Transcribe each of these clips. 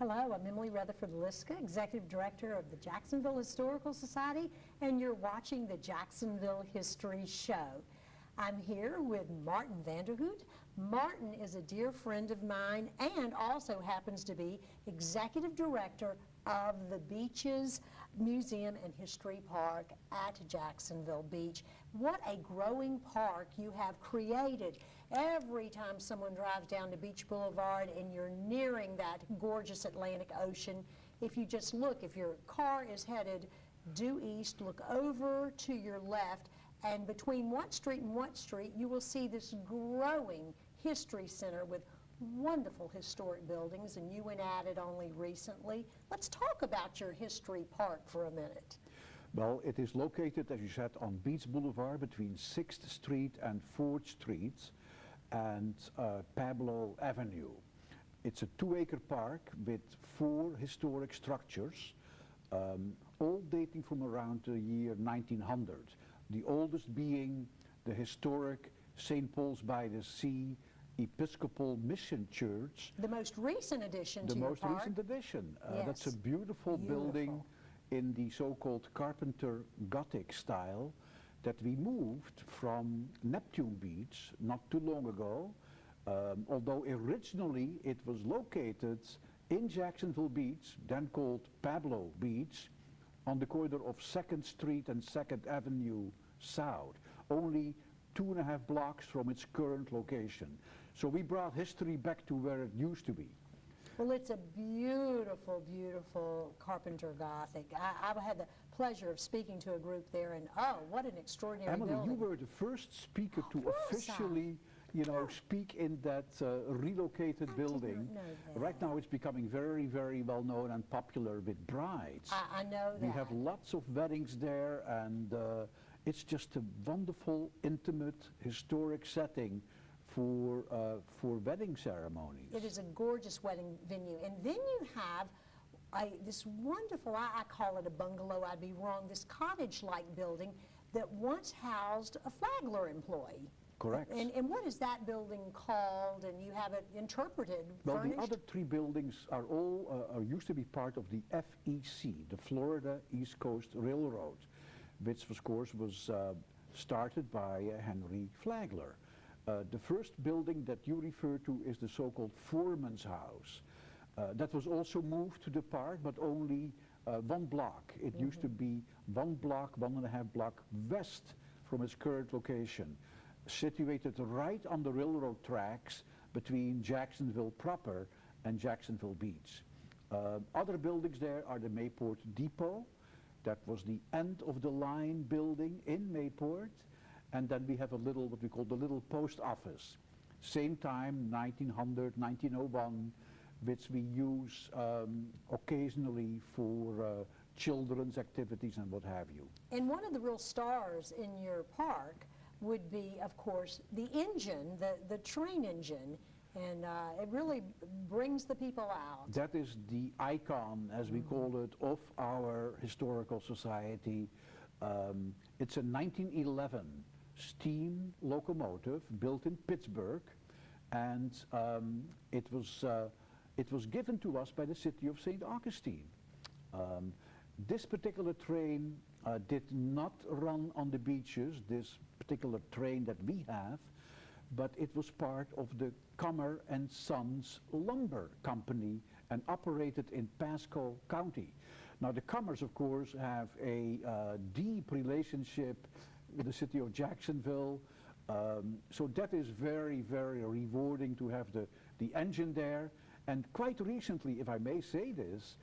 Hello, I'm Emily Rutherford-Liska, Executive Director of the Jacksonville Historical Society, and you're watching the Jacksonville History Show. I'm here with Maarten Vanderhoot. Maarten is a dear friend of mine and also happens to be Executive Director of the Beaches Museum and History Park at Jacksonville Beach. What a growing park you have created. Every time someone drives down to Beach Boulevard and you're nearing that gorgeous Atlantic Ocean, if you just look, if your car is headed due east, look over to your left, and between what street and what street, you will see this growing history center with wonderful historic buildings, and you went at it only recently. Let's talk about your history park for a minute. Well, it is located, as you said, on Beach Boulevard between 6th Street and 4th Street and Pablo Avenue. It's a 2-acre park with 4 historic structures, all dating from around the year 1900. The oldest being the historic St. Paul's by the Sea Episcopal Mission Church. The most recent addition to your park. The most recent addition. Yes. That's a beautiful building in the so-called Carpenter Gothic style that we moved from Neptune Beach not too long ago, although originally it was located in Jacksonville Beach, then called Pablo Beach, on the corner of 2nd Street and 2nd Avenue South, only 2.5 blocks from its current location. So we brought history back to where it used to be. Well, it's a beautiful, beautiful Carpenter Gothic. I had the pleasure of speaking to a group there, and oh, what an extraordinary building. Emily, you were the first speaker to officially, speak in that relocated building. Right now it's becoming very, very well known and popular with brides. I know that. We have lots of weddings there, and it's just a wonderful, intimate, historic setting for wedding ceremonies. It is a gorgeous wedding venue. And then you have this wonderful, I call it a bungalow, I'd be wrong, this cottage-like building that once housed a Flagler employee. Correct. And what is that building called? And you have it interpreted, well, furnished? The other 3 buildings are all used to be part of the FEC, the Florida East Coast Railroad, which of course was started by Henry Flagler. The first building that you refer to is the so-called Foreman's House. That was also moved to the park, but only 1 block. It used to be 1 block, 1.5 block west from its current location, situated right on the railroad tracks between Jacksonville proper and Jacksonville Beach. Other buildings there are the Mayport Depot. That was the end of the line building in Mayport. And then we have a little, what we call the little post office. Same time, 1900, 1901, which we use occasionally for children's activities and what have you. And one of the real stars in your park would be, of course, the engine, the train engine, and it really brings the people out. That is the icon, as we call it, of our historical society. It's a 1911 steam locomotive built in Pittsburgh, and it was given to us by the city of St. Augustine. This particular train did not run on the beaches, this particular train that we have, but it was part of the Comer and Sons Lumber Company and operated in Pasco County. Now the Comers, of course, have a deep relationship with the city of Jacksonville, so that is very, very rewarding to have the engine there. And quite recently, if I may say this,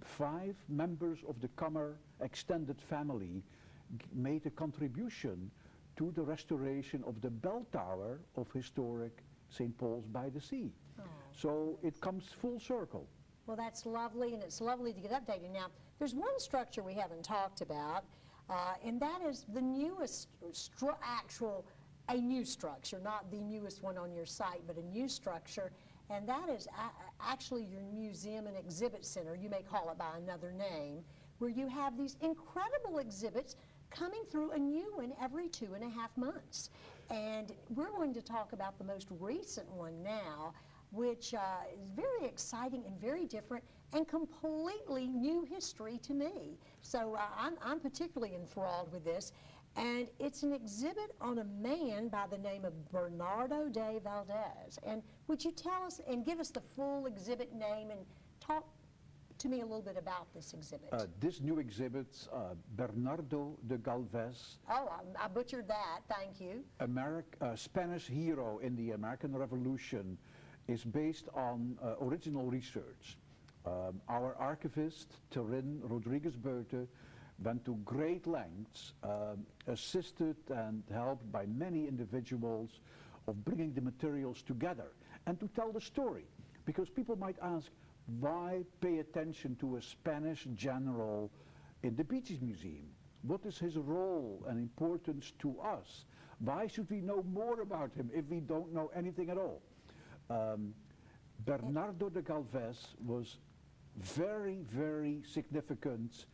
5 members of the Comer extended family made a contribution to the restoration of the bell tower of historic St. Paul's by the Sea. Oh. So it comes full circle. Well, that's lovely, and it's lovely to get updated. Now, there's one structure we haven't talked about, and that is the newest a new structure, not the newest one on your site, but a new structure, and that is actually your museum and exhibit center. You may call it by another name, where you have these incredible exhibits coming through a new one every 2.5 months. And we're going to talk about the most recent one now. which is very exciting and very different and completely new history to me. So I'm particularly enthralled with this. And it's an exhibit on a man by the name of Bernardo de Galvez. And would you tell us and give us the full exhibit name and talk to me a little bit about this exhibit? This new exhibit, Bernardo de Galvez. Oh, I butchered that, thank you. Spanish hero in the American Revolution, is based on original research. Our archivist, Terrin Rodriguez-Beute, went to great lengths, assisted and helped by many individuals of bringing the materials together and to tell the story. Because people might ask, why pay attention to a Spanish general in the Beaches Museum? What is his role and importance to us? Why should we know more about him if we don't know anything at all? Bernardo de Galvez was very, very significant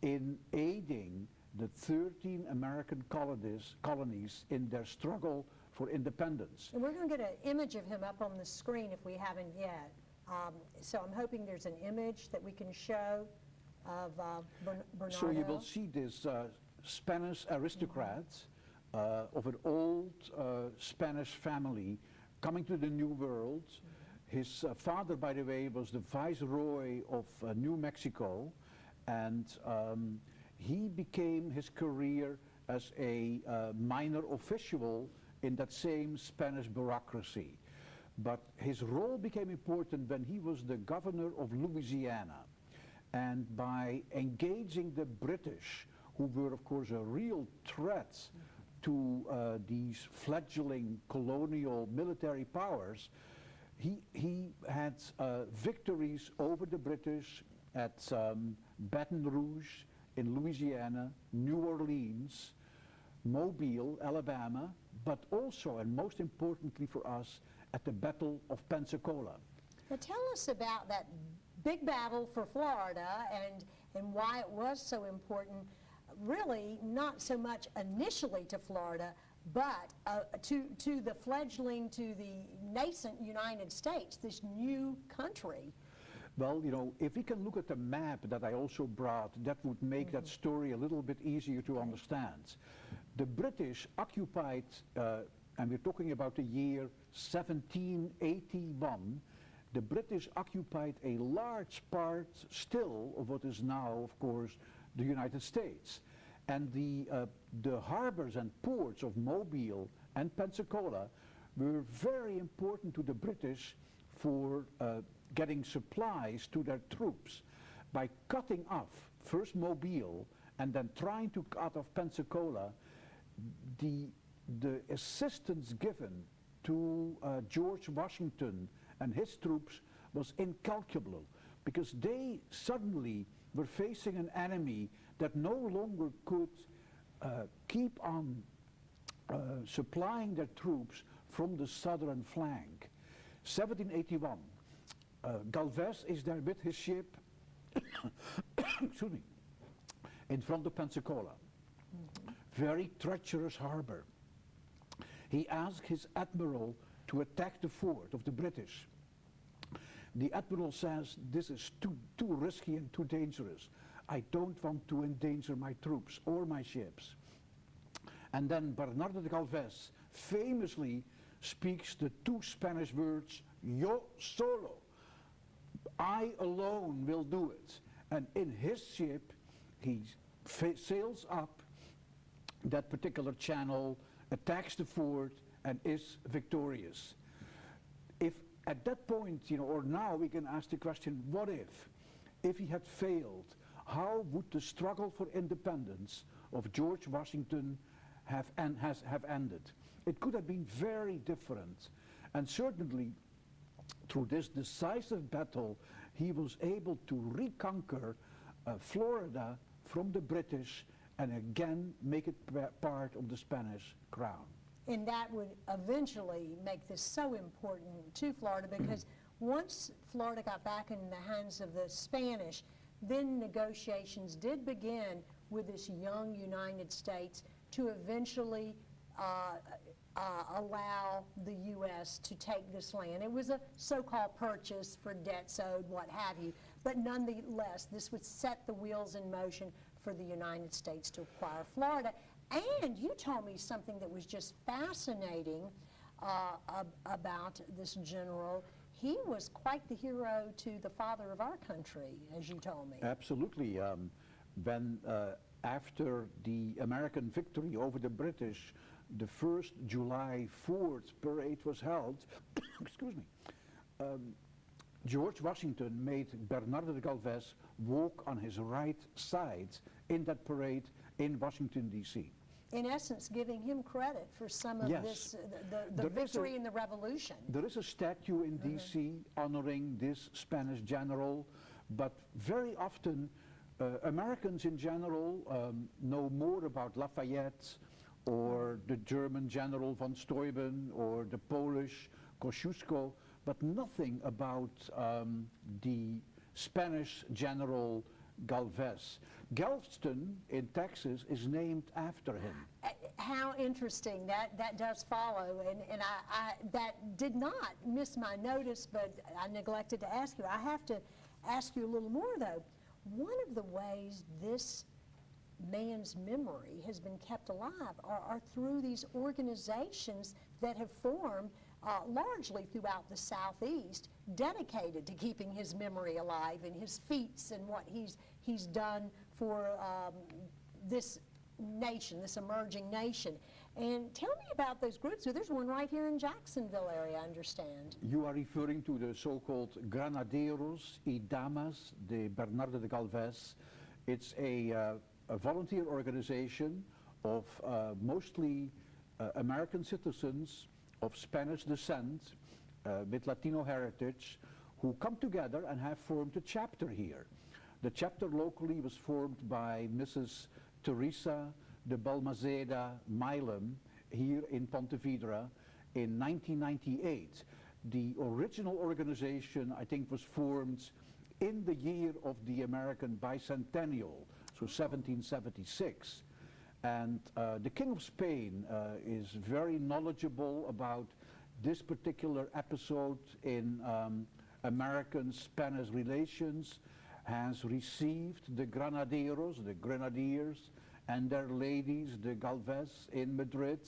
in aiding the 13 American colonies in their struggle for independence. And we're going to get an image of him up on the screen if we haven't yet. So I'm hoping there's an image that we can show of Bernardo. So you will see this Spanish aristocrat of an old Spanish family coming to the New World. His father, by the way, was the Viceroy of New Mexico, and he became his career as a minor official in that same Spanish bureaucracy. But his role became important when he was the governor of Louisiana. And by engaging the British, who were of course a real threat to these fledgling colonial military powers, he had victories over the British at Baton Rouge in Louisiana, New Orleans, Mobile, Alabama, but also, and most importantly for us, at the Battle of Pensacola. Now tell us about that big battle for Florida and why it was so important, really not so much initially to Florida, but to the fledgling, to the nascent United States, this new country. Well, you know, if we can look at the map that I also brought, that would make that story a little bit easier to understand. The British occupied, and we're talking about the year 1781, the British occupied a large part still of what is now, of course, the United States. And the harbors and ports of Mobile and Pensacola were very important to the British for getting supplies to their troops. By cutting off first Mobile and then trying to cut off Pensacola, the assistance given to George Washington and his troops was incalculable, because they suddenly were facing an enemy that no longer could keep on supplying their troops from the southern flank. 1781, Galvez is there with his ship excuse me, in front of Pensacola. Very treacherous harbor. He asked his admiral to attack the fort of the British. The admiral says, this is too risky and too dangerous. I don't want to endanger my troops or my ships. And then Bernardo de Galvez famously speaks the two Spanish words, yo solo. I alone will do it. And in his ship, he sails up that particular channel, attacks the fort, and is victorious. If at that point, you know, or now we can ask the question, what if he had failed, how would the struggle for independence of George Washington have ended? It could have been very different. And certainly, through this decisive battle, he was able to reconquer Florida from the British and again make it part of the Spanish crown. And that would eventually make this so important to Florida, because once Florida got back in the hands of the Spanish, then negotiations did begin with this young United States to eventually allow the U.S. to take this land. It was a so-called purchase for debts owed, what have you, but nonetheless, this would set the wheels in motion for the United States to acquire Florida. And you told me something that was just fascinating about this general. He was quite the hero to the father of our country, as you told me. Absolutely. When after the American victory over the British, the first July 4th parade was held, excuse me, George Washington made Bernardo de Galvez walk on his right side in that parade in Washington, D.C. In essence, giving him credit for some of this, the victory in the Revolution. There is a statue in D.C. honoring this Spanish general, but very often Americans in general know more about Lafayette or the German general von Steuben or the Polish Kosciuszko, but nothing about the Spanish general Galvez. Galveston in Texas is named after him. How interesting. That does follow, and I that did not miss my notice, but I neglected to ask you. I have to ask you a little more, though. One of the ways this man's memory has been kept alive are through these organizations that have formed largely throughout the Southeast, dedicated to keeping his memory alive and his feats and what he's done for this nation, this emerging nation. And tell me about those groups. So there's one right here in Jacksonville area, I understand. You are referring to the so-called Granaderos y Damas de Bernardo de Galvez. It's a volunteer organization of mostly American citizens of Spanish descent with Latino heritage who come together and have formed a chapter here. The chapter locally was formed by Mrs. Teresa de Balmaceda Milam here in Ponte Vedra in 1998. The original organization, I think, was formed in the year of the American bicentennial, so 1776. And the King of Spain is very knowledgeable about this particular episode in American-Spanish relations, has received the Granaderos, the Grenadiers, and their ladies, the Galvez, in Madrid.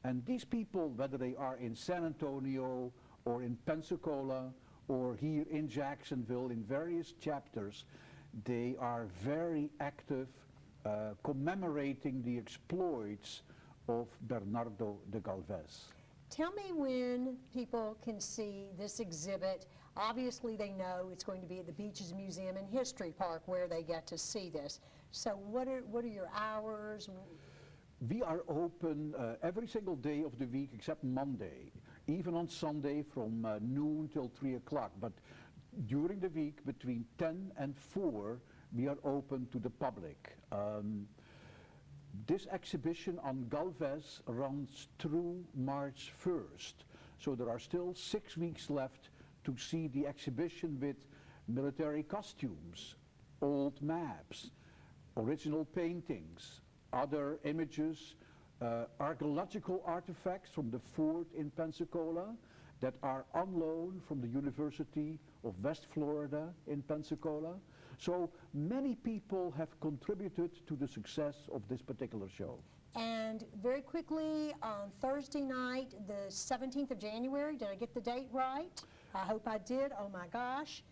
And these people, whether they are in San Antonio or in Pensacola or here in Jacksonville in various chapters, they are very active commemorating the exploits of Bernardo de Galvez. Tell me when people can see this exhibit. Obviously they know it's going to be at the Beaches Museum and History Park where they get to see this. So what are your hours? We are open every single day of the week except Monday, even on Sunday from noon till 3 o'clock. But during the week between 10 and 4 we are open to the public. This exhibition on Galvez runs through March 1st. So there are still 6 weeks left to see the exhibition with military costumes, old maps, original paintings, other images, archaeological artifacts from the fort in Pensacola that are on loan from the University of West Florida in Pensacola. So many people have contributed to the success of this particular show. And very quickly, on Thursday night, the 17th of January, did I get the date right? I hope I did. Oh my gosh.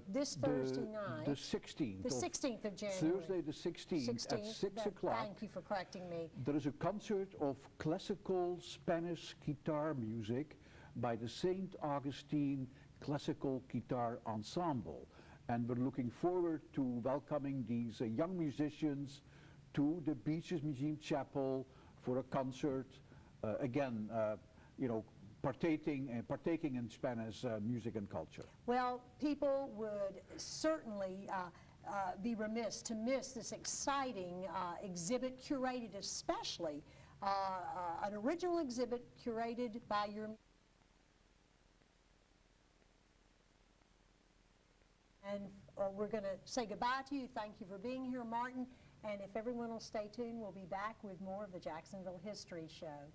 This Thursday night. The 16th. The 16th of January. Thursday the 16th at 6 o'clock. Thank you for correcting me. There is a concert of classical Spanish guitar music by the St. Augustine Classical Guitar Ensemble. And we're looking forward to welcoming these young musicians to the Beaches Museum Chapel for a concert. Again, you know, partaking in Spanish music and culture. Well, people would certainly be remiss to miss this exciting exhibit, curated especially, an original exhibit curated by your... And we're going to say goodbye to you. Thank you for being here, Maarten. And if everyone will stay tuned, we'll be back with more of the Jacksonville History Show.